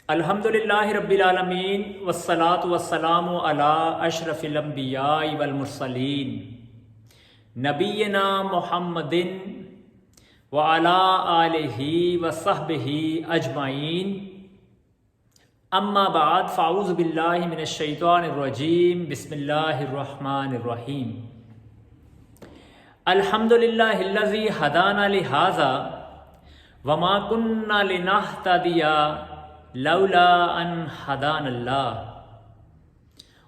الحمدللہ رب العالمین والصلاة والسلام علی اشرف الانبیاء والمرسلین نبینا محمد وعلی آلہ وصحبہ اجمعین اما بعد فاعوذ باللہ من الشیطان الرجیم بسم اللہ الرحمن الرحیم الحمدللہ الذی ہدانا لہذا وما کننا لنہتدی لولا ان ہدانا اللہ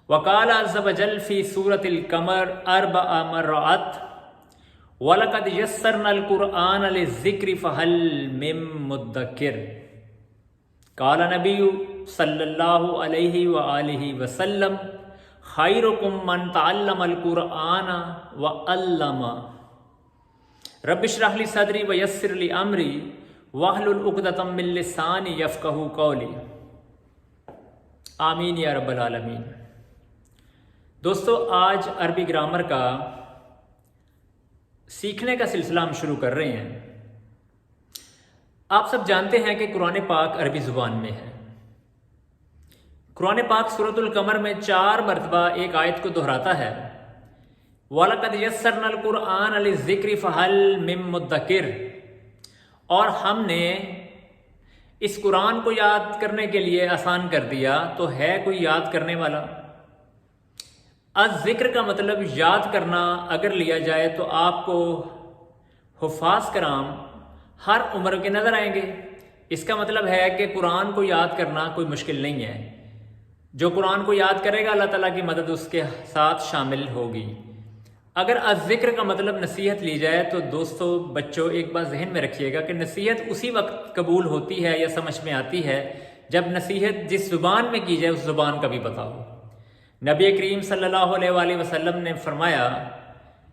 وقال عز وجل فی سورة القمر 4 مرات وَلَقَدْ يَسَّرْنَا الْقُرْآنَ لِلذِّكْرِ فَهَلْ مِن مُدَّكِرٍ قال نبی صلی اللہ علیہ وآلہ وسلم خیرکم من تعلم القرآن وعلم رب اشرح لی صدری ویسر لی امری واحلل عقدۃ من لسانی یفقہوا قولی آمین یا رب العالمین۔ دوستو، آج عربی گرامر کا سیکھنے کا سلسلہ ہم شروع کر رہے ہیں۔ آپ سب جانتے ہیں کہ قرآن پاک عربی زبان میں ہے۔ قرآن پاک سورۃ القمر میں 4 مرتبہ ایک آیت کو دہراتا ہے، وَلَقَدْ يَسَّرْنَا الْقُرْآنَ لِلذِّكْرِ فَهَلْ مِن مُدَّكِرٍ، اور ہم نے اس قرآن کو یاد کرنے کے لیے آسان کر دیا، تو ہے کوئی یاد کرنے والا؟ الذکر کا مطلب یاد کرنا اگر لیا جائے تو آپ کو حفاظ کرام ہر عمر کے نظر آئیں گے۔ اس کا مطلب ہے کہ قرآن کو یاد کرنا کوئی مشکل نہیں ہے۔ جو قرآن کو یاد کرے گا اللہ تعالیٰ کی مدد اس کے ساتھ شامل ہوگی۔ اگر الذکر کا مطلب نصیحت لی جائے تو دوستو، بچوں، ایک بات ذہن میں رکھیے گا کہ نصیحت اسی وقت قبول ہوتی ہے یا سمجھ میں آتی ہے جب نصیحت جس زبان میں کی جائے اس زبان کا بھی پتہ ہو۔ نبی کریم صلی اللہ علیہ وآلہ وسلم نے فرمایا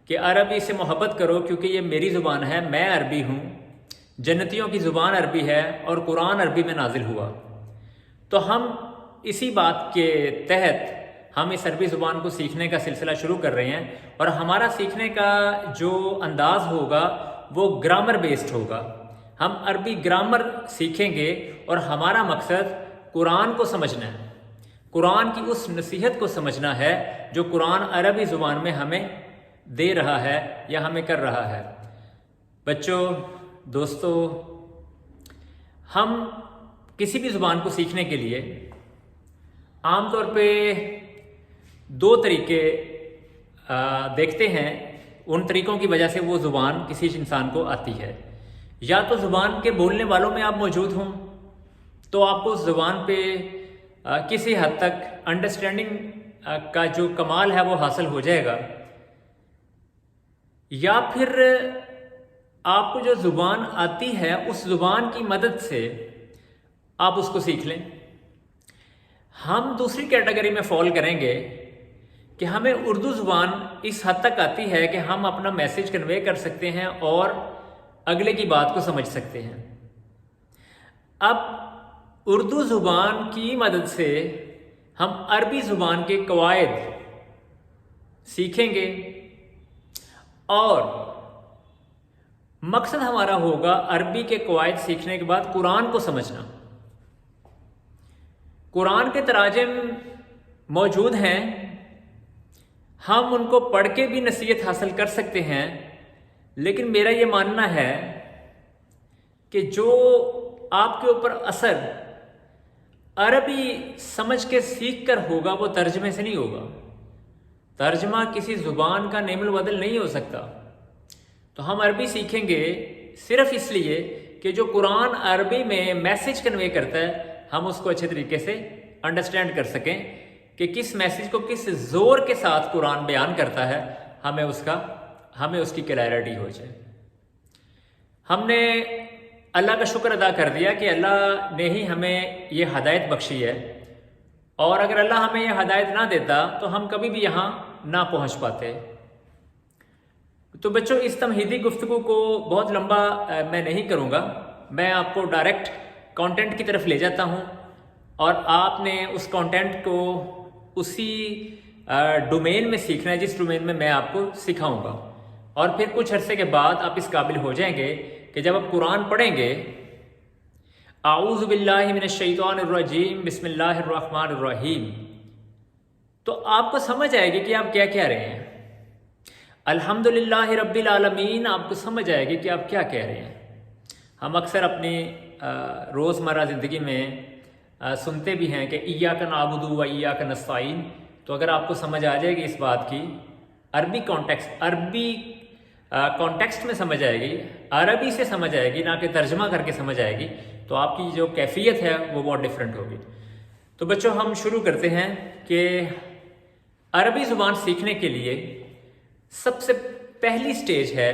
کہ عربی سے محبت کرو کیونکہ یہ میری زبان ہے، میں عربی ہوں، جنتیوں کی زبان عربی ہے اور قرآن عربی میں نازل ہوا۔ تو ہم اسی بات کے تحت ہم اس عربی زبان کو سیکھنے کا سلسلہ شروع کر رہے ہیں، اور ہمارا سیکھنے کا جو انداز ہوگا وہ گرامر بیسڈ ہوگا۔ ہم عربی گرامر سیکھیں گے اور ہمارا مقصد قرآن کو سمجھنا ہے، قرآن کی اس نصیحت کو سمجھنا ہے جو قرآن عربی زبان میں ہمیں دے رہا ہے یا ہمیں کر رہا ہے۔ بچوں، دوستو، ہم کسی بھی زبان کو سیکھنے کے لیے عام طور پہ 2 طریقے دیکھتے ہیں۔ ان طریقوں کی وجہ سے وہ زبان کسی انسان کو آتی ہے۔ یا تو زبان کے بولنے والوں میں آپ موجود ہوں تو آپ کو اس زبان پہ کسی حد تک انڈرسٹینڈنگ کا جو کمال ہے وہ حاصل ہو جائے گا، یا پھر آپ کو جو زبان آتی ہے اس زبان کی مدد سے آپ اس کو سیکھ لیں۔ ہم دوسری کیٹیگری میں فال کریں گے کہ ہمیں اردو زبان اس حد تک آتی ہے کہ ہم اپنا میسج کنوے کر سکتے ہیں اور اگلے کی بات کو سمجھ سکتے ہیں۔ اب اردو زبان کی مدد سے ہم عربی زبان کے قواعد سیکھیں گے، اور مقصد ہمارا ہوگا عربی کے قواعد سیکھنے کے بعد قرآن کو سمجھنا۔ قرآن کے تراجم موجود ہیں، ہم ان کو پڑھ کے بھی نصیحت حاصل کر سکتے ہیں، لیکن میرا یہ ماننا ہے کہ جو آپ کے اوپر اثر عربی سمجھ کے سیکھ کر ہوگا وہ ترجمے سے نہیں ہوگا۔ ترجمہ کسی زبان کا نعم البدل نہیں ہو سکتا۔ تو ہم عربی سیکھیں گے صرف اس لیے کہ جو قرآن عربی میں میسج کنوے کرتا ہے ہم اس کو اچھے طریقے سے انڈرسٹینڈ کر سکیں کہ کس میسج کو کس زور کے ساتھ قرآن بیان کرتا ہے، ہمیں اس کی کلیئرٹی ہو جائے۔ ہم نے اللہ کا شکر ادا کر دیا کہ اللہ نے ہی ہمیں یہ ہدایت بخشی ہے، اور اگر اللہ ہمیں یہ ہدایت نہ دیتا تو ہم کبھی بھی یہاں نہ پہنچ پاتے۔ تو بچوں، اس تمہیدی گفتگو کو بہت لمبا میں نہیں کروں گا، میں آپ کو ڈائریکٹ کانٹینٹ کی طرف لے جاتا ہوں، اور آپ نے اس کانٹینٹ کو اسی ڈومین میں سیکھنا ہے جس ڈومین میں میں آپ کو سکھاؤں گا، اور پھر کچھ عرصے کے بعد آپ اس قابل ہو جائیں گے کہ جب آپ قرآن پڑھیں گے اعوذ باللہ من الشیطان الرجیم بسم اللہ الرحمن الرحیم، تو آپ کو سمجھ آئے گی کہ آپ کیا کہہ رہے ہیں۔ الحمدللہ رب العالمین آپ کو سمجھ آئے گی کہ آپ کیا کہہ رہے ہیں۔ ہم اکثر اپنی روزمرہ زندگی میں سنتے بھی ہیں کہ ایاک نعبد و ایاک نستعین، تو اگر آپ کو سمجھ آ جائے گی اس بات کی، عربی کانٹیکسٹ میں سمجھ آئے گی، عربی سے سمجھ آئے گی، نہ کہ ترجمہ کر کے سمجھ آئے گی، تو آپ کی جو کیفیت ہے وہ بہت ڈفرینٹ ہوگی۔ تو بچوں ہم شروع کرتے ہیں کہ عربی زبان سیکھنے کے لیے سب سے پہلی سٹیج ہے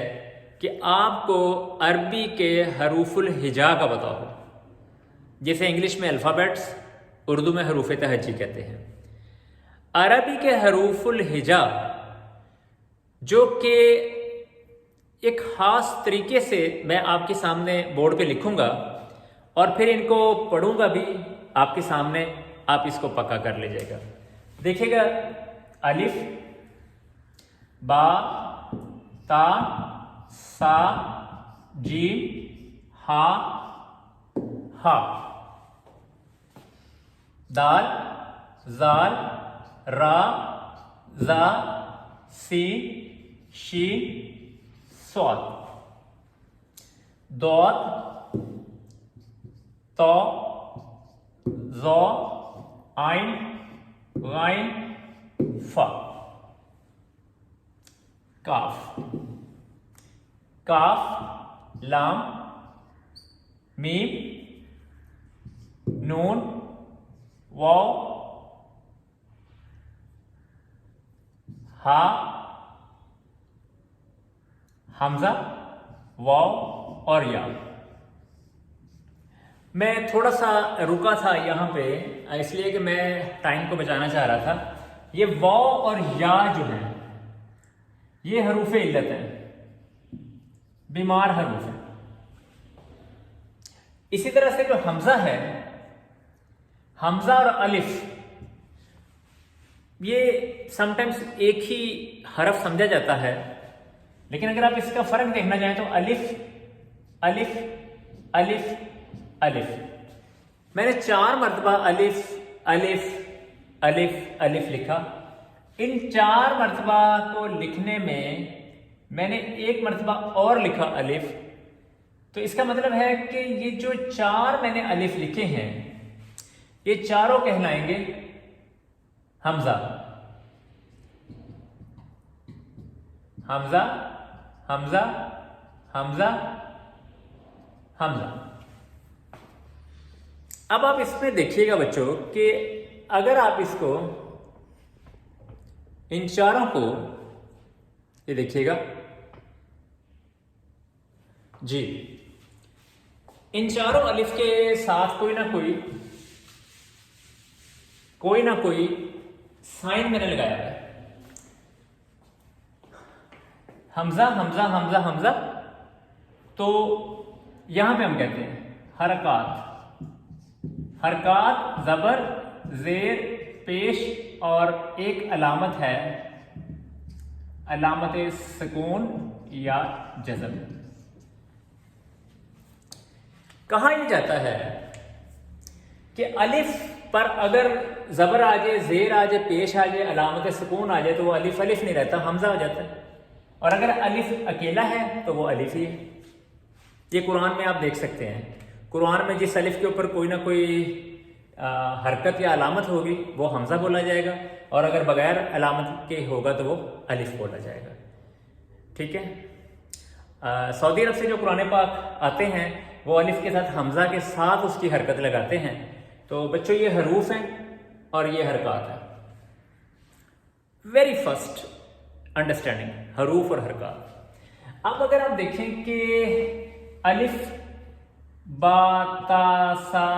کہ آپ کو عربی کے حروف الہجا کا پتہ ہو، جیسے انگلش میں الفابیٹس، اردو میں حروف تہجی کہتے ہیں۔ عربی کے حروف الہجا جو کہ ایک خاص طریقے سے میں آپ کے سامنے بورڈ پہ لکھوں گا اور پھر ان کو پڑھوں گا بھی آپ کے سامنے، آپ اس کو پکا کر لیجیے گا۔ دیکھیے گا، الف، با، تا، سا، جیم، ہا، ہا، دال، زال، را، زا، سین، شین، صاد، ضاد، طا، ظا، عین، غین، فا، کاف، کاف، لام، میم، نون، واو، ہا، حمزہ، واو اور یا۔ میں تھوڑا سا رکا تھا یہاں پہ اس لیے کہ میں ٹائم کو بچانا چاہ رہا تھا۔ یہ واو اور یا جو ہیں یہ حروف علت ہیں، بیمار حروف ہیں۔ اسی طرح سے جو حمزہ ہے، حمزہ اور الف، یہ سم ٹائمز ایک ہی حرف سمجھا جاتا ہے، لیکن اگر آپ اس کا فرق دیکھنا چاہیں تو الف، الف، الف، الف، میں نے 4 مرتبہ الف، الف، الف، الف لکھا۔ ان 4 مرتبہ کو لکھنے میں نے 1 مرتبہ اور لکھا الف، تو اس کا مطلب ہے کہ یہ جو 4 میں نے الف لکھے ہیں یہ چاروں کہلائیں گے حمزہ، حمزہ، حمزہ، حمزہ، حمزہ۔ اب آپ اس میں دیکھیے گا بچوں کہ اگر آپ اس کو، ان چاروں کو، یہ دیکھیے گا جی، ان چاروں الف کے ساتھ کوئی نہ کوئی سائن میں نے لگایا ہے۔ حمزہ، حمزہ، حمزہ، حمزہ، تو یہاں پہ ہم کہتے ہیں حرکات، حرکات، زبر، زیر، پیش اور ایک علامت ہے علامت سکون یا جزم۔ کہا یہ جاتا ہے کہ الف پر اگر زبر آ جائے، زیر آ جائے، پیش آ جائے، علامت سکون آ جائے تو وہ الف الف نہیں رہتا، حمزہ ہو جاتا ہے، اور اگر الف اکیلا ہے تو وہ الف ہی ہے۔ یہ قرآن میں آپ دیکھ سکتے ہیں، قرآن میں جس الف کے اوپر کوئی نہ کوئی حرکت یا علامت ہوگی وہ حمزہ بولا جائے گا، اور اگر بغیر علامت کے ہوگا تو وہ الف بولا جائے گا۔ ٹھیک ہے، سعودی عرب سے جو قرآن پاک آتے ہیں وہ الف کے ساتھ حمزہ کے ساتھ اس کی حرکت لگاتے ہیں۔ تو بچوں یہ حروف ہیں اور یہ حرکات ہیں۔ ویری فرسٹ انڈرسٹینڈنگ حروف اور حرکات۔ اب اگر آپ دیکھیں کہ الف، با، تا، سا،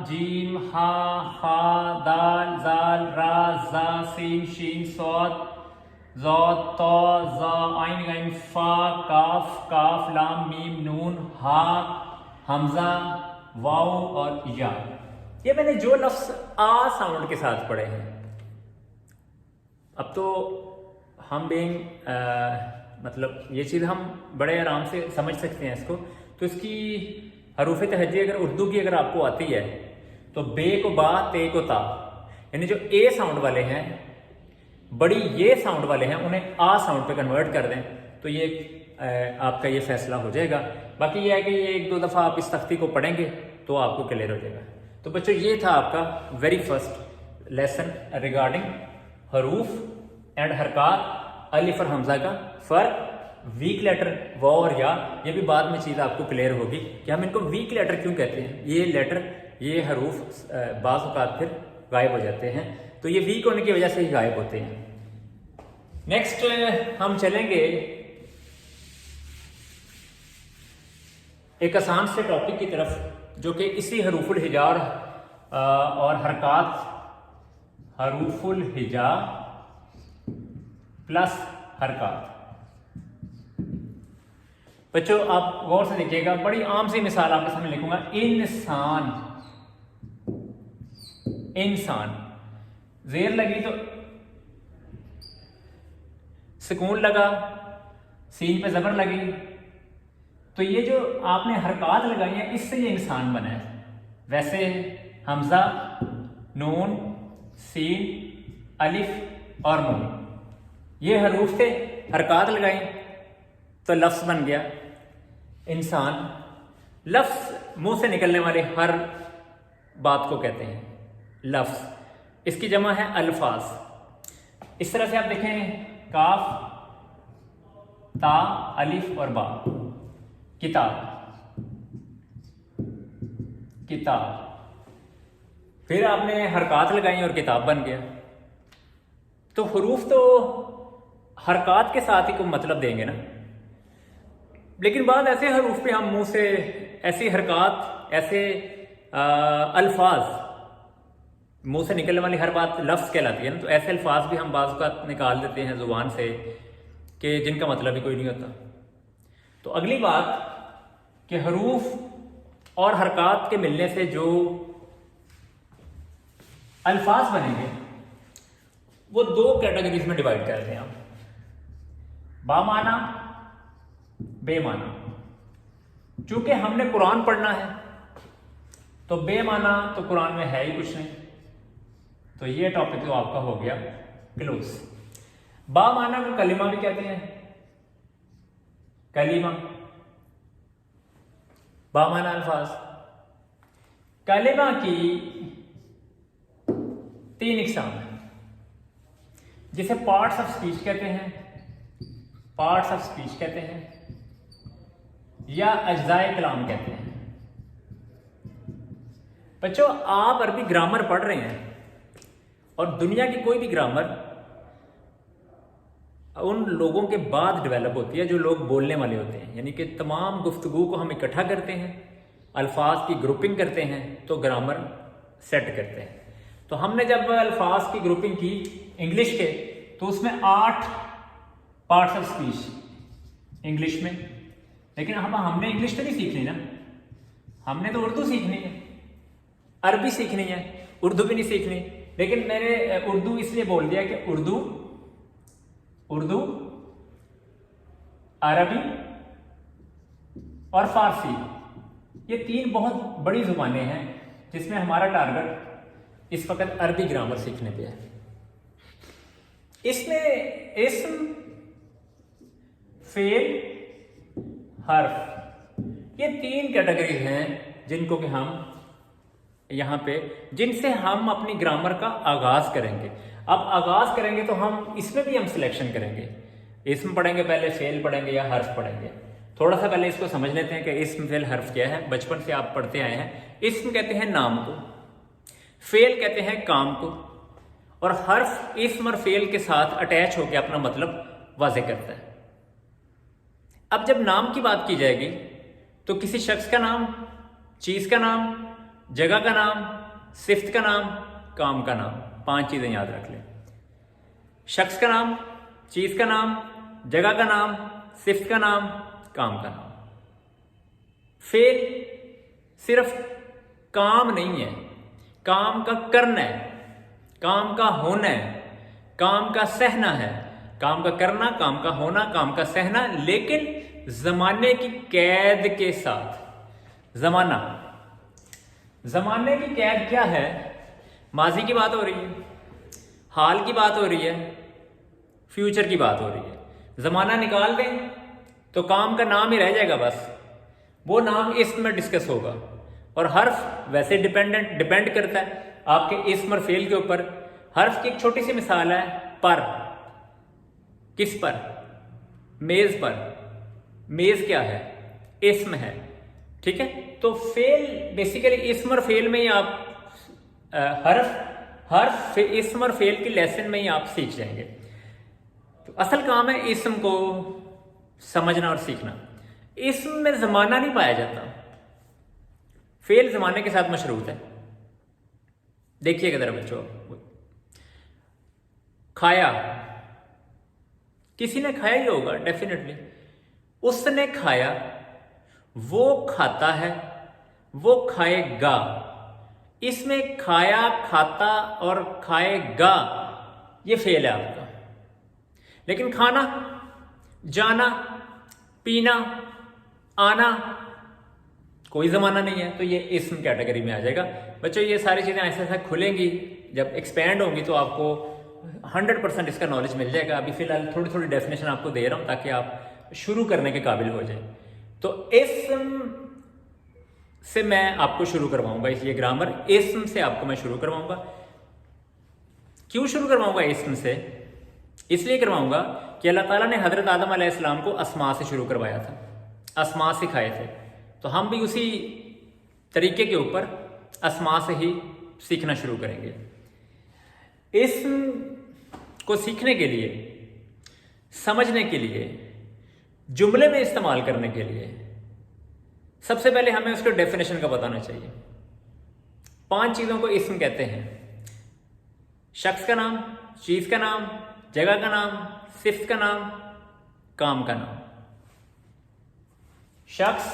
جیم، ہا، خا، دال، زال، را، زا، سین، شین، صاد، ضاد، طا، ظا، عین، غین، فا، کاف، کاف، لام، میم، نون، ہا، حمزہ، واو اور یا، یہ میں نے جو لفظ آ ساؤنڈ کے ساتھ پڑھے ہیں۔ اب تو ہم مطلب یہ چیز ہم بڑے آرام سے سمجھ سکتے ہیں اس کو، تو اس کی حروف تہجی اگر اردو کی اگر آپ کو آتی ہے تو بے کو با، تے کو تا، یعنی جو اے ساؤنڈ والے ہیں، بڑی یہ ساؤنڈ والے ہیں، انہیں آ ساؤنڈ پہ کنورٹ کر دیں تو یہ آپ کا یہ فیصلہ ہو جائے گا. باقی یہ ہے کہ یہ 1-2 دفعہ آپ اس تختی کو پڑھیں گے تو آپ کو کلیئر ہو جائے گا. تو بچوں یہ تھا آپ کا ویری فرسٹ لیسن ریگارڈنگ حروف اینڈ حرکات، الف اور حمزہ کا فرق، ویک لیٹر و اور یا. یہ بھی بعد میں چیز آپ کو کلیئر ہوگی کہ ہم ان کو ویک لیٹر کیوں کہتے ہیں. یہ لیٹر، یہ حروف بعض اوقات پھر غائب ہو جاتے ہیں، تو یہ ویک ہونے کی وجہ سے ہی غائب ہوتے ہیں. نیکسٹ ہم چلیں گے ایک آسان سے ٹاپک کی طرف، جو کہ اسی حروف الہجا اور حرکات، حروف الہجا پلس حرکات. بچوں آپ غور سے دیکھیے گا، بڑی عام سی مثال آپ کے سامنے لکھوں گا. انسان، انسان، زیر لگی تو سکون لگا، سین پہ زبر لگی، تو یہ جو آپ نے حرکات لگائی ہیں اس سے یہ انسان بنا ہے. ویسے حمزہ، نون، سین، الف اور نون یہ حروف تھے، حرکات لگائیں تو لفظ بن گیا انسان. لفظ منہ سے نکلنے والے ہر بات کو کہتے ہیں لفظ. اس کی جمع ہے الفاظ. اس طرح سے آپ دیکھیں، کاف، تا، الف اور با. کتاب، کتاب. پھر آپ نے حرکات لگائیں اور کتاب بن گیا. تو حروف تو حرکات کے ساتھ ہی کوئی مطلب دیں گے نا، لیکن بعض ایسے حروف پہ ہم منہ سے ایسی حرکات، ایسے الفاظ، منہ سے نکلنے والی ہر بات لفظ کہلاتی ہے نا، تو ایسے الفاظ بھی ہم بعض اوقات نکال دیتے ہیں زبان سے کہ جن کا مطلب ہی کوئی نہیں ہوتا. تو اگلی بات کہ حروف اور حرکات کے ملنے سے جو الفاظ بنیں گے وہ 2 کیٹیگریز میں ڈیوائڈ کرتے ہیں ہم، با معنی، بے معنی. چونکہ ہم نے قرآن پڑھنا ہے تو بے معنی تو قرآن میں ہے ہی کچھ نہیں، تو یہ ٹاپک تو آپ کا ہو گیا کلوز. با معنی کو کلمہ بھی کہتے ہیں، کلمہ، با معنی الفاظ. کلمہ کی 3 اقسام ہیں، جسے پارٹس آف اسپیچ کہتے ہیں، پارٹس آف اسپیچ کہتے ہیں، یا اجزائے کلام کہتے ہیں. بچوں آپ عربی گرامر پڑھ رہے ہیں اور دنیا کی کوئی بھی گرامر ان لوگوں کے بعد ڈیولپ ہوتی ہے جو لوگ بولنے والے ہوتے ہیں، یعنی کہ تمام گفتگو کو ہم اکٹھا کرتے ہیں، الفاظ کی گروپنگ کرتے ہیں تو گرامر سیٹ کرتے ہیں. تو ہم نے جب الفاظ کی گروپنگ کی انگلش کے تو اس میں 8 پارٹس آف اسپیچ انگلش میں. لیکن ہم نے انگلش تو نہیں سیکھنی نا، ہم نے تو اردو سیکھنی ہے، عربی سیکھنی ہے، اردو بھی نہیں سیکھنی. لیکن میں نے اردو اس لیے بول دیا کہ اردو، عربی اور فارسی یہ 3 بہت بڑی زبانیں ہیں جس میں ہمارا ٹارگٹ اس وقت عربی گرامر سیکھنے پہ ہے. اس میں اسم، فعل، حرف یہ 3 کیٹیگریز ہیں جن کو کہ ہم یہاں پہ، جن سے ہم اپنی گرامر کا آغاز کریں گے. اب آغاز کریں گے تو ہم اس میں بھی ہم سلیکشن کریں گے، اسم پڑھیں گے پہلے، فعل پڑھیں گے یا حرف پڑھیں گے. تھوڑا سا پہلے اس کو سمجھ لیتے ہیں کہ اسم، فعل، حرف کیا ہے. بچپن سے آپ پڑھتے آئے ہیں. اسم کہتے ہیں نام کو، فعل کہتے ہیں کام کو، اور حرف اسم اور فعل کے ساتھ اٹیچ ہو کے اپنا مطلب واضح کرتا ہے. اب جب نام کی بات کی جائے گی تو کسی شخص کا نام، چیز کا نام، جگہ کا نام، صفت کا نام، کام کا نام، 5 چیزیں یاد رکھ لیں. شخص کا نام، چیز کا نام، جگہ کا نام، صفت کا نام، کام کا نام. فعل صرف کام نہیں ہے، کام کا کرنا ہے، کام کا ہونا ہے، کام کا سہنا ہے. کام کا کرنا، کام کا ہونا، کام کا سہنا، لیکن زمانے کی قید کے ساتھ، زمانہ، زمانے کی قید کیا ہے؟ ماضی کی بات ہو رہی ہے، حال کی بات ہو رہی ہے، فیوچر کی بات ہو رہی ہے۔ زمانہ نکال دیں تو کام کا نام ہی رہ جائے گا، بس وہ نام اسم میں ڈسکس ہوگا، اور حرف ویسے ڈیپینڈ کرتا ہے آپ کے اسم اور فعل کے اوپر۔ حرف کی ایک چھوٹی سی مثال ہے، پر، کس پر؟ میز پر۔ میز کیا ہے؟ اسم ہے، ٹھیک ہے؟ تو فعل بیسیکلی اسم اور فعل میں ہی آپ حرف اسم اور فعل کی لیسن میں ہی آپ سیکھ جائیں گے۔ تو اصل کام ہے اسم کو سمجھنا اور سیکھنا۔ اسم میں زمانہ نہیں پایا جاتا، فعل زمانے کے ساتھ مشروط ہے۔ دیکھیے گا ذرا بچوں، کھایا، کسی نے کھایا ہی ہوگا ڈیفینیٹلی، اس نے کھایا، وہ کھاتا ہے، وہ کھائے گا۔ اس میں کھایا، کھاتا اور کھائے گا یہ فعل ہے آپ کا۔ لیکن کھانا، جانا، پینا، آنا کوئی زمانہ نہیں ہے، تو یہ اسم کیٹیگری میں آ جائے گا۔ بچوں یہ ساری چیزیں ایسے ایسے کھلیں گی، جب ایکسپینڈ ہوں گی تو آپ کو 100% اس کا نالج مل جائے گا۔ ابھی فی الحال تھوڑی تھوڑی ڈیفینیشن آپ کو دے رہا ہوں تاکہ آپ شروع کرنے کے قابل ہو جائیں۔ تو اسم سے میں آپ کو شروع کرواؤں گا، یہ گرامر اسم سے آپ کو میں شروع کرواؤں گا۔ کیوں شروع کرواؤں گا اسم سے؟ اس لیے کرواؤں گا کہ اللہ تعالیٰ نے حضرت آدم علیہ السلام کو اسماء سے شروع کروایا تھا، اسماء سکھائے تھے، تو ہم بھی اسی طریقے کے اوپر اسماء سے ہی سیکھنا شروع کریں گے۔ اسم کو سیکھنے کے لیے، سمجھنے کے لیے، جملے میں استعمال کرنے کے لیے سب سے پہلے ہمیں اس کو ڈیفینیشن کا بتانا چاہیے۔ 5 چیزوں کو اسم کہتے ہیں: شخص کا نام، چیز کا نام، جگہ کا نام، صفت کا نام، کام کا نام۔ شخص،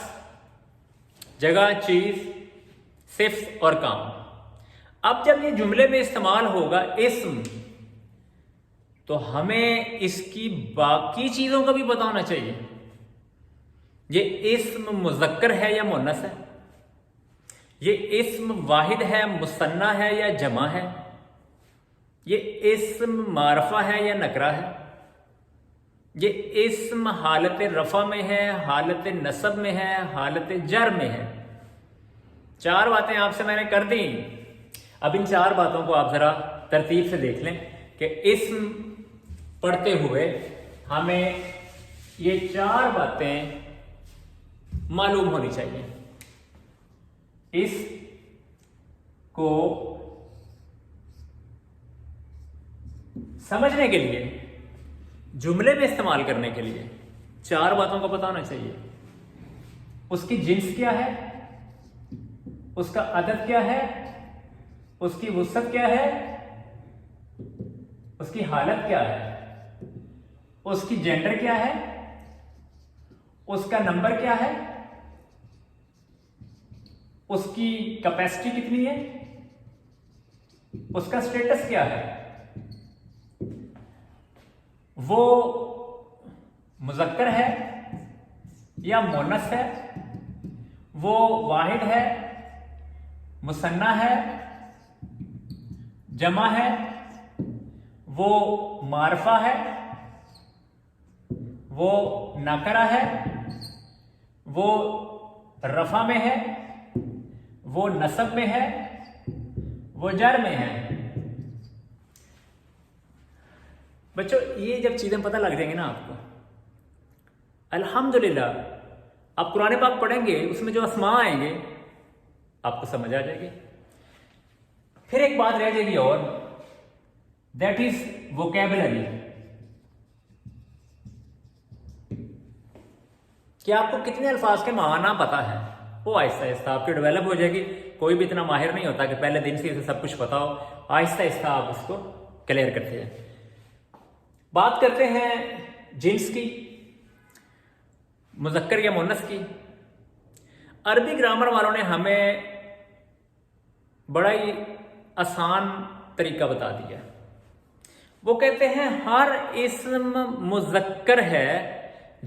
جگہ، چیز، صفت اور کام۔ اب جب یہ جملے میں استعمال ہوگا اسم، تو ہمیں اس کی باقی چیزوں کا بھی پتہ ہونا چاہیے۔ یہ اسم مذکر ہے یا مؤنث ہے؟ یہ اسم واحد ہے، مثنیٰ ہے یا جمع ہے؟ یہ اسم معرفہ ہے یا نکرہ ہے؟ یہ اسم حالت رفع میں ہے، حالت نصب میں ہے، حالت جر میں ہے؟ 4 باتیں آپ سے میں نے کر دیں۔ اب ان 4 باتوں کو آپ ذرا ترتیب سے دیکھ لیں کہ اسم پڑھتے ہوئے ہمیں یہ 4 باتیں معلوم ہونی چاہیے۔ اس کو سمجھنے کے لیے، جملے میں استعمال کرنے کے لیے 4 باتوں کا پتہ ہونا چاہیے۔ اس کی جنس کیا ہے، اس کا عدد کیا ہے، اس کی وسعت کیا ہے، اس کی حالت کیا ہے، اس کی جینڈر کیا ہے، اس کا نمبر کیا ہے، اس کی کیپیسٹی کتنی ہے، اس کا سٹیٹس کیا ہے، وہ مذکر ہے یا مؤنث ہے، وہ واحد ہے، مثنیٰ ہے، جمع ہے، وہ معرفہ ہے، وہ نکرہ ہے، وہ رفع میں ہے، وہ نصب میں ہے، وہ جر میں ہے۔ بچوں یہ جب چیزیں پتہ لگ جائیں گی نا آپ کو، الحمدللہ آپ قرآن پاک پڑھیں گے، اس میں جو اسماء آئیں گے آپ کو سمجھ آ جائے گی۔ پھر ایک بات رہ جائے گی اور، دیٹ از ووکیبلری، کہ آپ کو کتنے الفاظ کے معنی پتہ ہے، وہ آہستہ آہستہ آپ کی ڈیولپ ہو جائے گی۔ کوئی بھی اتنا ماہر نہیں ہوتا کہ پہلے دن سے اسے سب کچھ پتا ہو، آہستہ آہستہ آپ اس کو کلیئر کرتے ہیں۔ بات کرتے ہیں جنس کی، مذکر یا مؤنث کی۔ عربی گرامر والوں نے ہمیں بڑا ہی آسان طریقہ بتا دیا۔ وہ کہتے ہیں ہر اسم مذکر ہے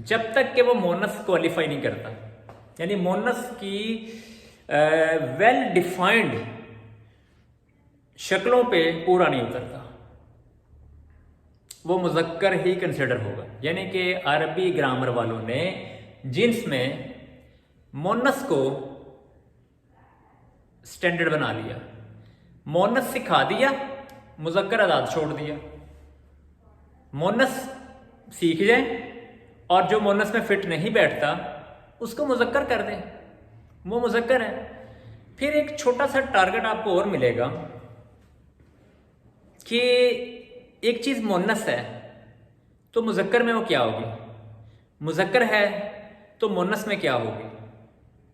جب تک کہ وہ مؤنث کوالیفائی نہیں کرتا۔ یعنی مونس کی ویل ڈیفائنڈ شکلوں پہ پورا نہیں اترتا، وہ مذکر ہی کنسیڈر ہوگا. یعنی کہ عربی گرامر والوں نے جنس میں مونس کو سٹینڈرڈ بنا لیا، مونس سکھا دیا، مذکر آزاد چھوڑ دیا. مونس سیکھ جائیں اور جو مونس میں فٹ نہیں بیٹھتا اس کو مذکر کر دیں، وہ مذکر ہے. پھر ایک چھوٹا سا ٹارگٹ آپ کو اور ملے گا کہ ایک چیز مونس ہے تو مذکر میں وہ کیا ہوگی، مذکر ہے تو مونس میں کیا ہوگی.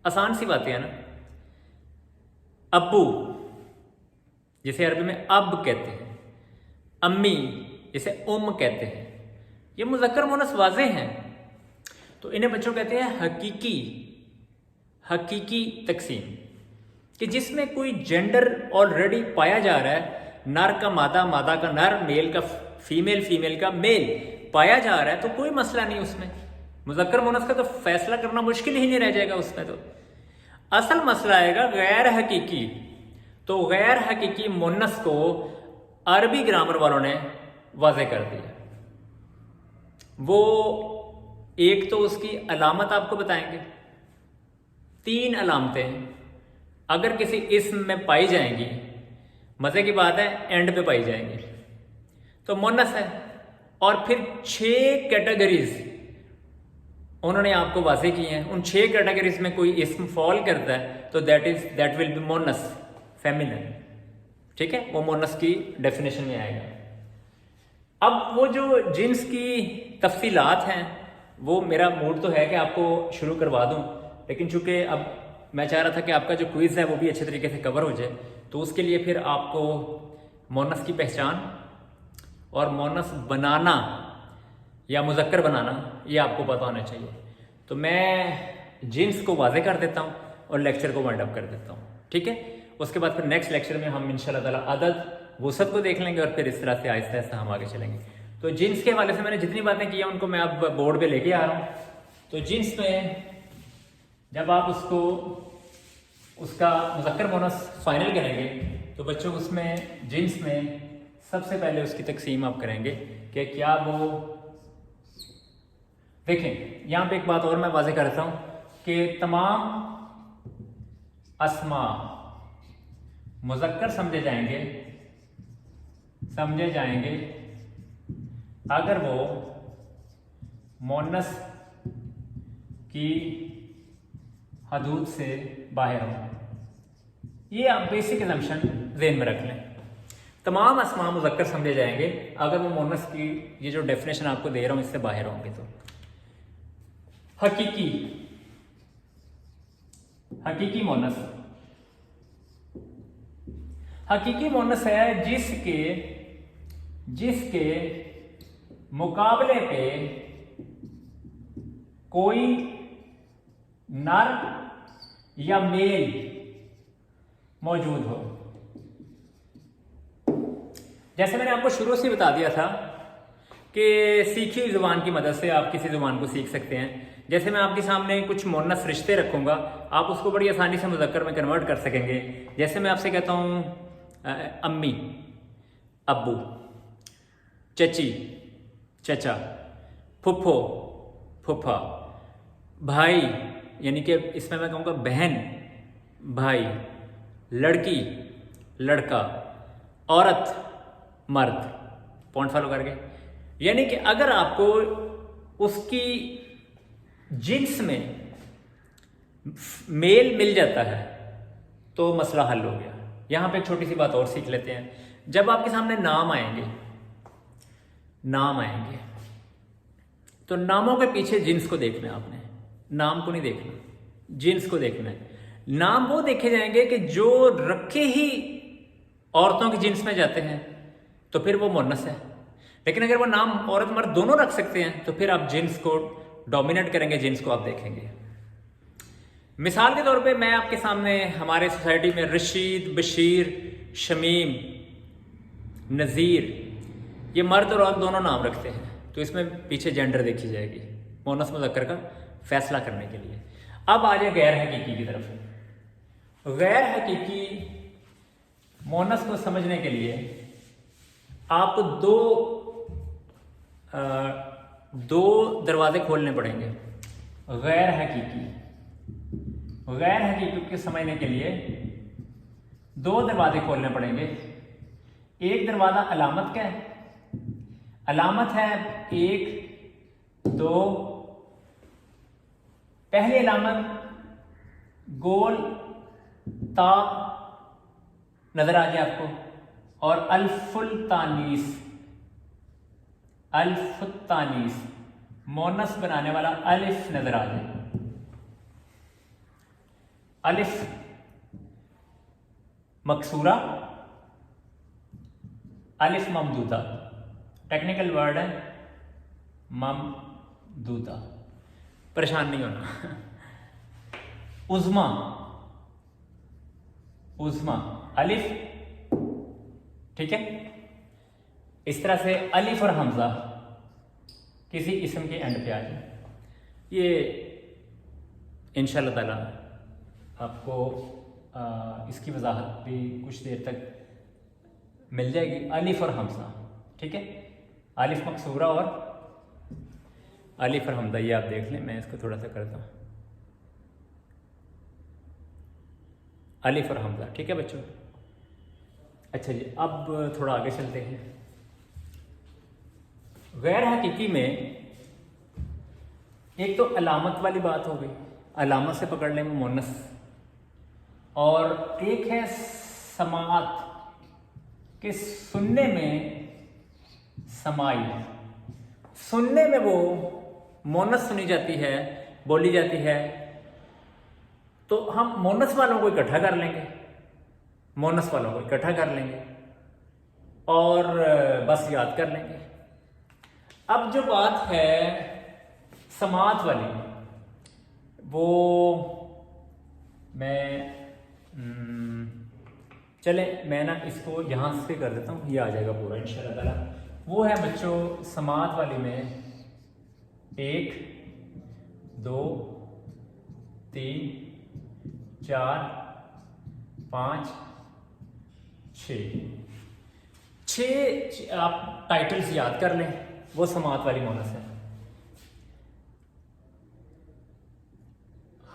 آسان سی باتیں ہیں نا. ابو جسے عربی میں اب کہتے ہیں، امی جسے کہتے ہیں، یہ مذکر مونس واضح ہیں. تو انہیں بچوں کہتے ہیں حقیقی تقسیم، کہ جس میں کوئی جینڈر آلریڈی پایا جا رہا ہے، نر کا مادہ، مادہ کا نر، میل کا فیمیل، فیمیل کا میل پایا جا رہا ہے، تو کوئی مسئلہ نہیں اس میں. مذکر مونس کا تو فیصلہ کرنا مشکل ہی نہیں رہ جائے گا اس میں. تو اصل مسئلہ آئے گا غیر حقیقی. تو غیر حقیقی مونس کو عربی گرامر والوں نے واضح کر دیا. وہ ایک تو اس کی علامت آپ کو بتائیں گے، 3 علامتیں اگر کسی اسم میں پائی جائیں گی، مزے کی بات ہے اینڈ پہ پائی جائیں گی تو مونس ہے. اور پھر 6 کیٹیگریز انہوں نے آپ کو واضح کی ہیں. ان 6 کیٹیگریز میں کوئی اسم فال کرتا ہے تو that will be Moonis feminine. ٹھیک ہے، وہ مونس کی ڈیفینیشن میں آئے گا. اب وہ جو جنس کی تفصیلات ہیں وہ میرا موڈ تو ہے کہ آپ کو شروع کروا دوں، لیکن چونکہ اب میں چاہ رہا تھا کہ آپ کا جو کوئز ہے وہ بھی اچھے طریقے سے کور ہو جائے، تو اس کے لیے پھر آپ کو مونس کی پہچان اور مونس بنانا یا مذکر بنانا یہ آپ کو پتہ ہونا چاہیے. تو میں جنس کو واضح کر دیتا ہوں اور لیکچر کو وائنڈ اپ کر دیتا ہوں. ٹھیک ہے، اس کے بعد پھر نیکسٹ لیکچر میں ہم انشاءاللہ تعالیٰ عدد وسعت کو دیکھ لیں گے اور پھر اس طرح سے آہستہ آہستہ ہم آگے چلیں گے. تو جنس کے حوالے سے میں نے جتنی باتیں کی ہیں ان کو میں اب بورڈ پہ لے کے آ رہا ہوں. تو جنس میں جب آپ اس کا مذکر مونس فائنل کریں گے تو بچوں اس میں جنس میں سب سے پہلے اس کی تقسیم آپ کریں گے کہ کیا وہ، دیکھیں یہاں پہ ایک بات اور میں واضح کرتا ہوں کہ تمام اسماء مذکر سمجھے جائیں گے اگر وہ مونس کی حدود سے باہر ہوں. یہ آپ بیسک ایزمپشن ذہن میں رکھ لیں. تمام اسماء مذکر سمجھے جائیں گے اگر وہ مونس کی یہ جو ڈیفینیشن آپ کو دے رہا ہوں اس سے باہر ہوں گے. تو حقیقی مونس ہے جس کے مقابلے پہ کوئی نر یا میل موجود ہو. جیسے میں نے آپ کو شروع سے بتا دیا تھا کہ سیکھی ہوئی زبان کی مدد سے آپ کسی زبان کو سیکھ سکتے ہیں. جیسے میں آپ کے سامنے کچھ مونس رشتے رکھوں گا آپ اس کو بڑی آسانی سے مذکر میں کنورٹ کر سکیں گے. جیسے میں آپ سے کہتا ہوں امی، ابو، چچی، چچا، پھپھو، پھپھا، بھائی یعنی کہ اس میں کہوں گا بہن، بھائی، لڑکی، لڑکا، عورت، مرد. پوائنٹ فالو کر گئے. یعنی کہ اگر آپ کو اس کی جنس میں میل مل جاتا ہے تو مسئلہ حل ہو گیا. یہاں پہ ایک چھوٹی سی بات اور سیکھ لیتے ہیں. جب آپ کے سامنے نام آئیں گے تو ناموں کے پیچھے جنس کو دیکھنا ہے. آپ نے نام کو نہیں دیکھنا، جنس کو دیکھنا ہے. نام وہ دیکھے جائیں گے کہ جو رکھے ہی عورتوں کی جنس میں جاتے ہیں تو پھر وہ مونس ہے. لیکن اگر وہ نام عورت مرد دونوں رکھ سکتے ہیں تو پھر آپ جنس کو ڈومینیٹ کریں گے، جنس کو آپ دیکھیں گے. مثال کے طور پہ میں آپ کے سامنے ہمارے سوسائٹی میں رشید، بشیر، شمیم، نذیر یہ مرد اور عورت دونوں نام رکھتے ہیں تو اس میں پیچھے جینڈر دیکھی جائے گی مونس مذکر کا فیصلہ کرنے کے لیے. اب آ جائے غیر حقیقی کی طرف. غیر حقیقی مونس کو سمجھنے کے لیے آپ کو دو دروازے کھولنے پڑیں گے. غیر حقیقی کو سمجھنے کے لیے دو دروازے کھولنے پڑیں گے. ایک دروازہ علامت کا ہے. علامت ہے 1 2. پہلی علامت گول تا نظر آ جائے آپ کو, اور الف التانیث مونس بنانے والا الف نظر آ جائے. الف مکسورہ, الف ممدودہ, ٹیکنیکل ورڈ ہے ممدودہ, پریشان نہیں ہونا. عظما الف, ٹھیک ہے. اس طرح سے الف اور حمزہ کسی اسم کے اینڈ پہ آ جائے. یہ انشاءاللہ تعالی آپ کو اس کی وضاحت بھی کچھ دیر تک مل جائے گی. الف اور حمزہ, ٹھیک ہے. الف مکسورہ اور الف اور حمزہ, یہ آپ دیکھ لیں. میں اس کو تھوڑا سا کرتا ہوں. الف اور حمزہ, ٹھیک ہے بچوں. اچھا جی, اب تھوڑا آگے چلتے ہیں. غیر حقیقی میں ایک تو علامت والی بات ہو گئی, علامت سے پکڑ لیں وہ مونس, اور ایک ہے سماعت کہ سننے میں سمائی, سننے میں وہ مونس سنی جاتی ہے, بولی جاتی ہے. تو ہم مونس والوں کو اکٹھا کر لیں گے, اور بس یاد کر لیں گے. اب جو بات ہے سماعت والی, وہ میں نا اس کو یہاں سے کر دیتا ہوں, یہ آ جائے گا پورا انشاءاللہ تعالیٰ. وہ ہے بچوں سماعت والی میں 1 2 3 4 5 6 آپ ٹائٹلز یاد کر لیں. وہ سماعت والی مونس ہے.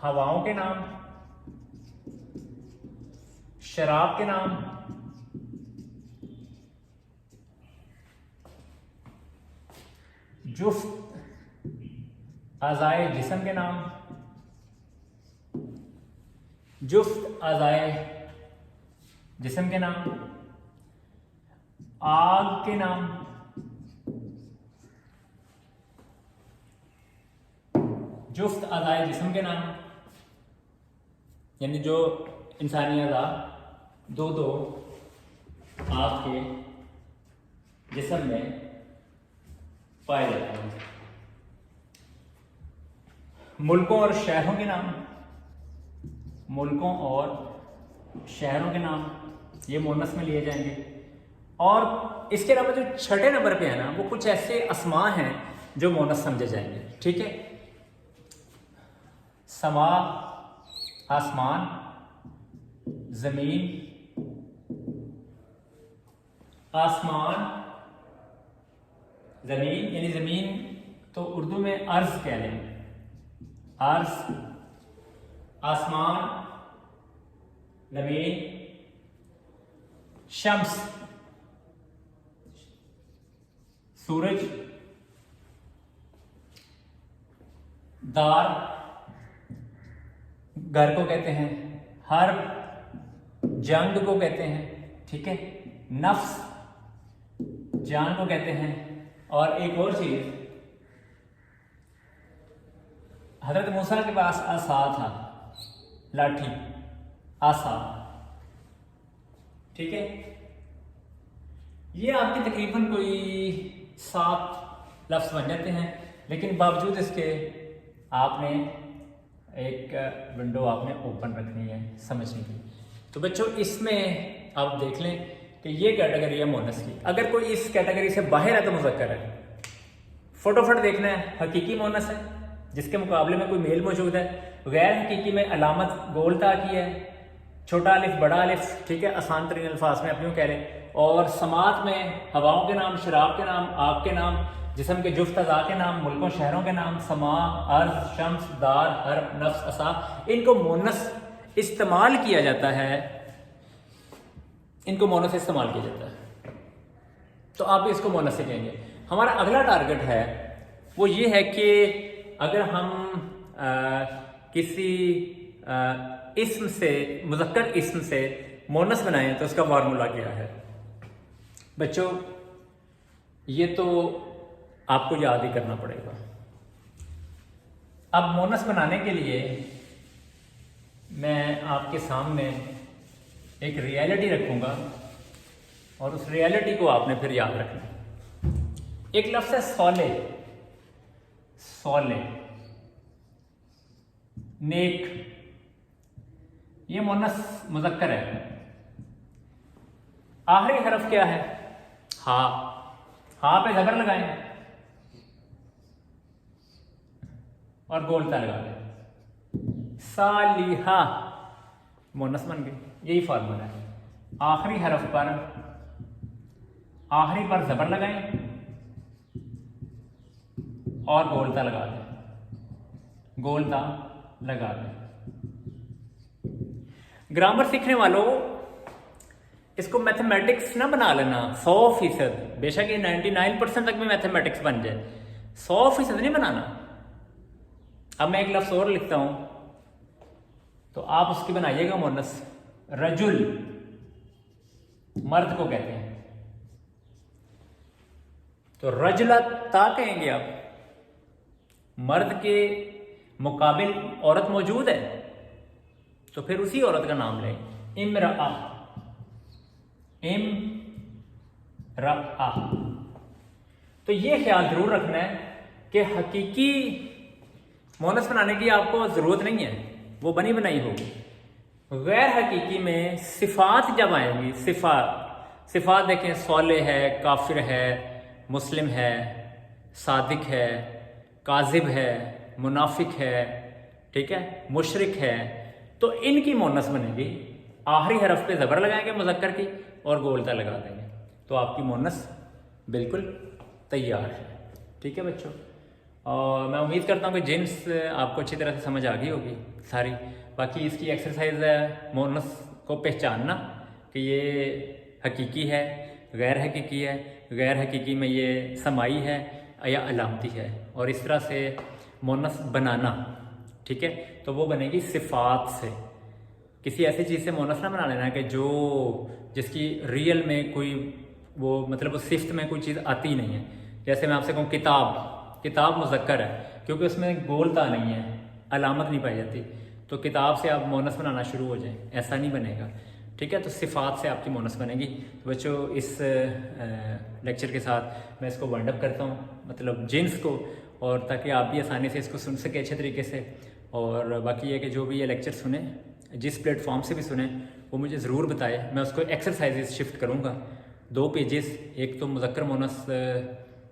ہواؤں کے نام, شراب کے نام, جفت اعضائے جسم کے نام, جفت اعضائے جسم کے نام, آگ کے نام, جفت اعضائے جسم کے نام, یعنی جو انسانی اعضاء دو آپ کے جسم میں پائے جاتے ہیں. ملکوں اور شہروں کے نام, ملکوں اور شہروں کے نام یہ مونس میں لیے جائیں گے. اور اس کے علاوہ جو چھٹے نمبر پہ ہے نا, وہ کچھ ایسے اسماء ہیں جو مونس سمجھے جائیں گے, ٹھیک ہے. سما آسمان, زمین, آسمان زمین, یعنی زمین تو اردو میں ارض کہہ لیں, ارض, آسمان زمین, شمس سورج, دار گھر کو کہتے ہیں, حرب جنگ کو کہتے ہیں, ٹھیک ہے. نفس جان کو کہتے ہیں. اور ایک اور چیز, حضرت موسیٰ کے پاس عصا تھا, لاٹھی, عصا, ٹھیک ہے. یہ آپ کے تقریباً کوئی 7 لفظ بن جاتے ہیں, لیکن باوجود اس کے آپ نے ایک ونڈو آپ نے اوپن رکھنی ہے سمجھنے کی. تو بچوں اس میں آپ دیکھ لیں کہ یہ کیٹیگری ہے مونس کی. اگر کوئی اس کیٹیگری سے باہر ہے تو مذکر ہے. فٹافٹ دیکھنا ہے حقیقی مونس ہے جس کے مقابلے میں کوئی میل موجود ہے. غیر حقیقی میں علامت گول تا کی ہے، چھوٹا الف بڑا الف، ٹھیک ہے، آسان ترین الفاظ میں اپنیوں کہہ رہے. اور سماعت میں ہواؤں کے نام، شراب کے نام، آگ کے نام، جسم کے جفت اعضاء کے نام، ملکوں شہروں کے نام، سماع، ارض، شمس، دار، حرب، نفس، عصا، ان کو مونس استعمال کیا جاتا ہے، ان کو مونس استعمال کیا جاتا ہے. تو آپ اس کو مونس سے کہیں گے. ہمارا اگلا ٹارگٹ ہے وہ یہ ہے کہ اگر ہم کسی اسم سے، مذکر اسم سے مونس بنائیں تو اس کا فارمولا کیا ہے. بچوں یہ تو آپ کو یاد ہی کرنا پڑے گا. اب مونس بنانے کے لیے میں آپ کے سامنے ایک ریالٹی رکھوں گا اور اس ریالٹی کو آپ نے پھر یاد رکھنا. ایک لفظ ہے سولے. سولے، نیک، یہ مونس مذکر ہے. آخری حرف کیا ہے؟ ہا. ہا پہ زبر لگائیں اور گولتا لگا دیں. صالحہ مونس بن گئی. یہی فارمولا ہے. آخری حرف پر، آخری پر زبر لگائیں اور گولتا لگا دیں. گولتا لگا دیں. گرامر سیکھنے والوں اس کو میتھمیٹکس نہ بنا لینا 100%. بے شک یہ 99% تک میں میتھمیٹکس بن جائے، 100% نہیں بنانا. اب میں ایک لفظ اور لکھتا ہوں تو آپ اس کی بنائیے گا مونس. رجل، مرد کو کہتے ہیں. تو رجلتا کہیں گے آپ. مرد کے مقابل عورت موجود ہے تو پھر اسی عورت کا نام لیں. امرأہ. امرأہ. تو یہ خیال ضرور رکھنا ہے کہ حقیقی مونس بنانے کی آپ کو ضرورت نہیں ہے، وہ بنی بنائی ہوگی. غیر حقیقی میں صفات جب آئیں گی، صفات دیکھیں، صالح ہے، کافر ہے، مسلم ہے، صادق ہے، کاذب ہے، منافق ہے، ٹھیک ہے، مشرک ہے. تو ان کی مونس بنے گی. آخری حرف پہ زبر لگائیں گے مذکر کی اور گولتا لگا دیں گے تو آپ کی مونس بالکل تیار ہے. ٹھیک ہے بچوں، اور میں امید کرتا ہوں کہ جنس آپ کو اچھی طرح سے سمجھ آ گئی ہوگی ساری. باقی اس کی ایکسرسائز ہے مونس کو پہچاننا کہ یہ حقیقی ہے، غیر حقیقی ہے. غیر حقیقی میں یہ سماعی ہے یا علامتی ہے، اور اس طرح سے مونس بنانا. ٹھیک ہے، تو وہ بنے گی صفات سے. کسی ایسی چیز سے مونس نہ بنا لینا کہ جس کی ریئل میں کوئی وہ مطلب وہ صفت میں کوئی چیز آتی نہیں ہے. جیسے میں آپ سے کہوں کتاب، کتاب مذکر ہے کیونکہ اس میں گولتا نہیں ہے، علامت نہیں پائی جاتی. تو کتاب سے آپ مونس بنانا شروع ہو جائیں، ایسا نہیں بنے گا. ٹھیک ہے، تو صفات سے آپ کی مونس بنے گی. تو بچوں اس لیکچر کے ساتھ میں اس کو وائنڈ اپ کرتا ہوں، مطلب جنس کو، اور تاکہ آپ بھی آسانی سے اس کو سن سکیں اچھے طریقے سے. اور باقی یہ کہ جو بھی یہ لیکچر سنیں، جس پلیٹ فارم سے بھی سنیں، وہ مجھے ضرور بتائے. میں اس کو ایکسرسائزز شفٹ کروں گا 2 پیجز، ایک تو مذکر مونس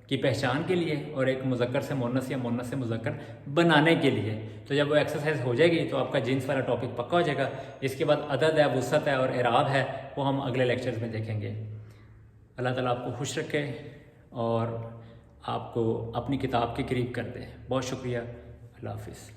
کی پہچان کے لیے اور ایک مذکر سے مونس یا مونس سے مذکر بنانے کے لیے. تو جب وہ ایکسرسائز ہو جائے گی تو آپ کا جنس والا ٹاپک پکا ہو جائے گا. اس کے بعد عدد ہے، وسعت ہے اور اعراب ہے، وہ ہم اگلے لیکچرز میں دیکھیں گے. اللہ تعالیٰ آپ کو خوش رکھے اور آپ کو اپنی کتاب کے قریب کر دے. بہت شکریہ. اللہ حافظ.